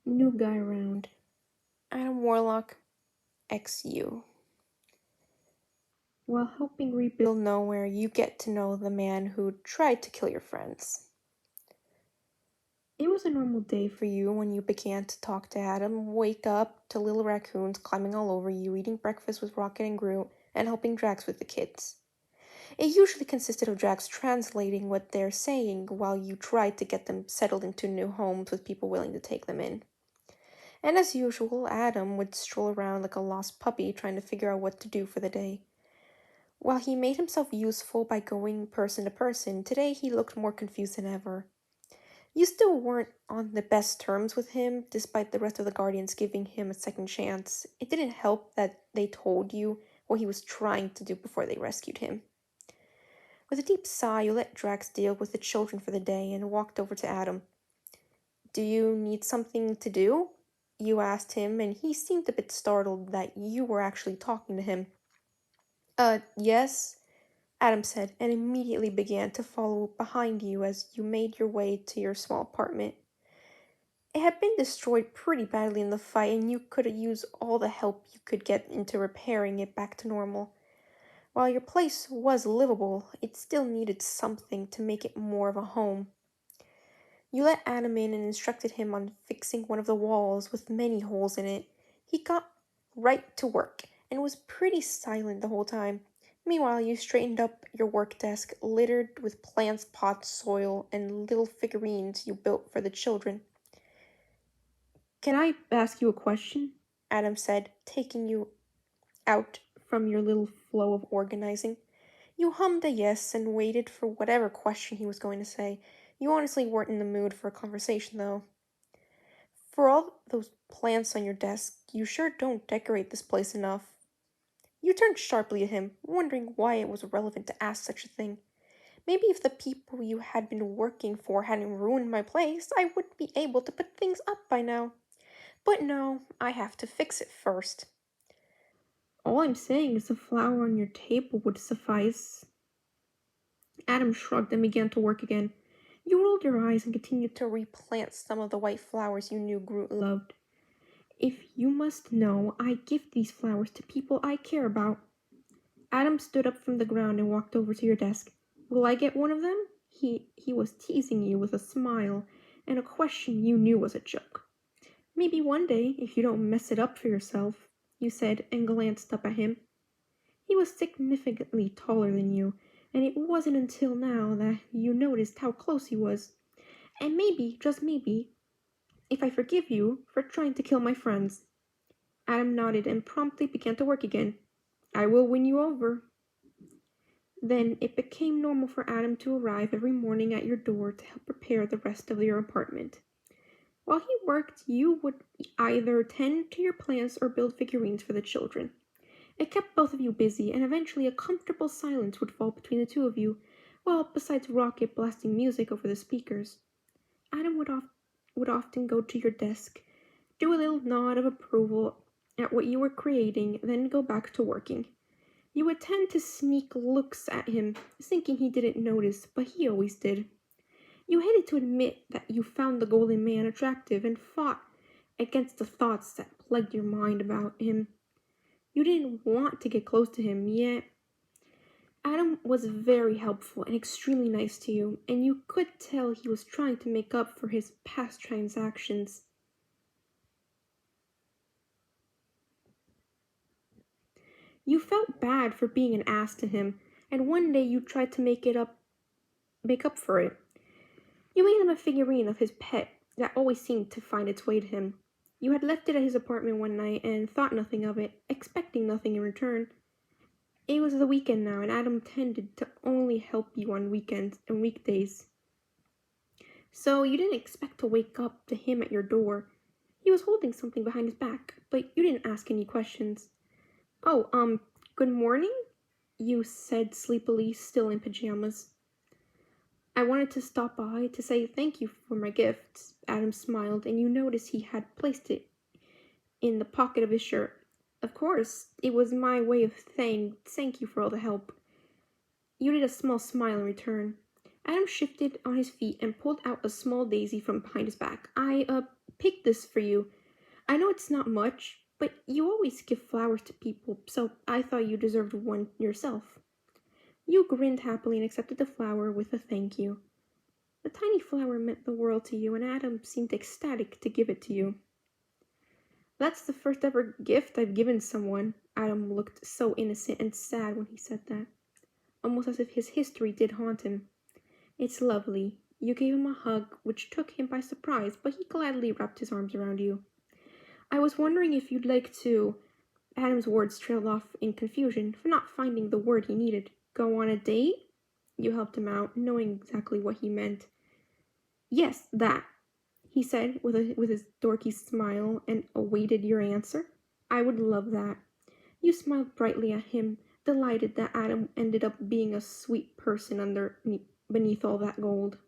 New guy around. Adam Warlock, XU. While helping rebuild You'll know where you get to know the man who tried to kill your friends. It was a normal day For you, when you began to talk to Adam, wake up to little raccoons climbing all over you, eating breakfast with Rocket and Groot, and helping Drax with the kids. It usually consisted of Drax translating what they're saying while you tried to get them settled into new homes with people willing to take them in. And as usual, Adam would stroll around like a lost puppy trying to figure out what to do for the day. While he made himself useful by going person to person, today he looked more confused than ever. You still weren't on the best terms with him, despite the rest of the Guardians giving him a second chance. It didn't help that they told you what he was trying to do before they rescued him. With a deep sigh, you let Drax deal with the children for the day and walked over to Adam. "Do you need something to do?" you asked him, and he seemed a bit startled that you were actually talking to him. Yes," Adam said, and immediately began to follow behind you as you made your way to your small apartment. It had been destroyed pretty badly in the fight, and you could use all the help you could get into repairing it back to normal. While your place was livable, it still needed something to make it more of a home. You let Adam in and instructed him on fixing one of the walls with many holes in it. He got right to work and was pretty silent the whole time. Meanwhile, you straightened up your work desk, littered with plants, pots, soil, and little figurines you built for the children. Can I ask you a question? Adam said, taking you out from your little flow of organizing. You hummed a yes and waited for whatever question he was going to say. You honestly weren't in the mood for a conversation, though. "For all those plants on your desk, you sure don't decorate this place enough." You turned sharply at him, wondering why it was relevant to ask such a thing. Maybe if the people you had been working for hadn't ruined my place, I would be able to put things up by now. But no, I have to fix it first. All I'm saying is a flower on your table would suffice. Adam shrugged and began to work again. You rolled your eyes and continued To replant some of the white flowers you knew Groot loved. If you must know, I give these flowers to people I care about. Adam stood up from the ground and walked over to your desk. Will I get one of them? He was teasing you with a smile and a question you knew was a joke. Maybe one day, if you don't mess it up for yourself, you said and glanced up at him. He was significantly taller than you, and it wasn't until now that you noticed how close he was. And maybe, just maybe, if I forgive you for trying to kill my friends. Adam nodded and promptly began to work again. I will win you over. Then it became normal for Adam to arrive every morning at your door to help prepare the rest of your apartment. While he worked, you would either tend to your plants or build figurines for the children. It kept both of you busy, and eventually a comfortable silence would fall between the two of you, well, besides Rocket blasting music over the speakers. Adam would often go to your desk, do a little nod of approval at what you were creating, then go back to working. You would tend to sneak looks at him, thinking he didn't notice, but he always did. You hated to admit that you found the golden man attractive and fought against the thoughts that plagued your mind about him. You didn't want to get close to him, yet Adam was very helpful and extremely nice to you, and you could tell he was trying to make up for his past transactions. You felt bad for being an ass to him, and one day you tried to make up for it. You made him a figurine of his pet that always seemed to find its way to him. You had left it at his apartment one night and thought nothing of it, expecting nothing in return. It was the weekend now, and Adam tended to only help you on weekends and weekdays. So you didn't expect to wake up to him at your door. He was holding something behind his back, but you didn't ask any questions. Oh, good morning? You said sleepily, still in pajamas. I wanted to stop by to say thank you for my gift. Adam smiled, and you noticed he had placed it in the pocket of his shirt. Of course, it was my way of saying thank you for all the help. You did a small smile in return. Adam shifted on his feet and pulled out a small daisy from behind his back. picked this for you. I know it's not much, but you always give flowers to people, so I thought you deserved one yourself." You grinned happily and accepted the flower with a thank you. The tiny flower meant the world to you, and Adam seemed ecstatic to give it to you. "That's the first ever gift I've given someone." Adam looked so innocent and sad when he said that, almost as if his history did haunt him. "It's lovely." You gave him a hug, which took him by surprise, but he gladly wrapped his arms around you. "I was wondering if you'd like to—" Adam's words trailed off in confusion, for not finding the word he needed. "Go on a date?" You helped him out, knowing exactly what he meant. "Yes, that," he said with his dorky smile, and awaited your answer. "I would love that." You smiled brightly at him, delighted that Adam ended up being a sweet person beneath all that gold.